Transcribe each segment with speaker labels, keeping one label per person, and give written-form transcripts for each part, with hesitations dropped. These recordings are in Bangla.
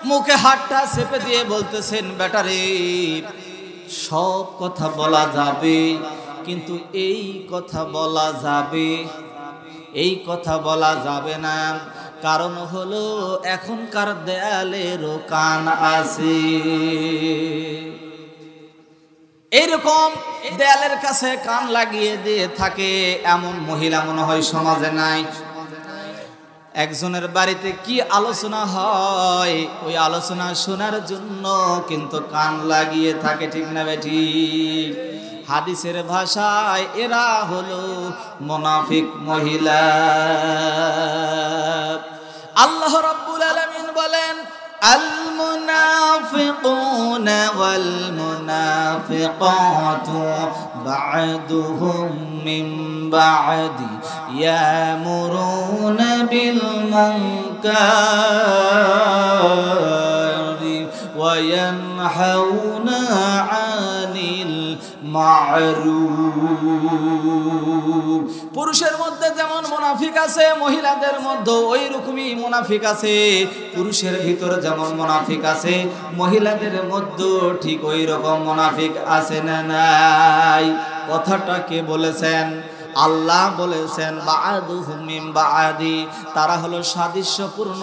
Speaker 1: মুখে হাতটা চেপে দিয়ে বলতেছেন, বেটারে সব কথা বলা যাবে, কিন্তু এই কথা বলা যাবে, এই কথা বলা যাবে না। কারণ হলো এখনকার দেয়ালেরও কান আছে। এইরকম দেয়ালের কাছে কান লাগিয়ে দিয়ে থাকে এমন মহিলা মনে হয় সমাজে নাই। একজনের বাড়িতে কি আলোচনা হয়, ওই আলোচনা শোনার জন্য কিন্তু কান লাগিয়ে থাকে, ঠিক না বেঠিক? হাদিসের ভাষায় এরা হলো মুনাফিক মহিলা। আল্লাহ রাব্বুল আলামিন বলেন, আল মুনাফিকুনা ওয়াল মুনাফিকাতু বা'দুহুম মিন বা'দি ইয়ামুরুনা বিল মুনকারি ওয়া ইয়ানহাউনা আনিল মা'রুফ। পুরুষের মধ্যে যেমন মুনাফিক আছে, মহিলাদের মধ্যে ওই রকমই মুনাফিক আছে। পুরুষের ভিতরে যেমন মুনাফিক আছে, মহিলাদের মধ্যে ঠিক ওই রকম মুনাফিক আছে না নাই? কথাটা কে বলেছেন? আল্লাহ বলেছেন, বা'দুহুম মিন বা'দি, তারা হলো সাদৃশ্যপূর্ণ।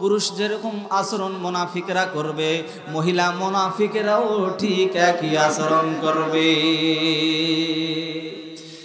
Speaker 1: পুরুষ যেরকম আচরণ মুনাফিকরা করবে, মহিলা মুনাফিকেরাও ঠিক একই আচরণ করবে।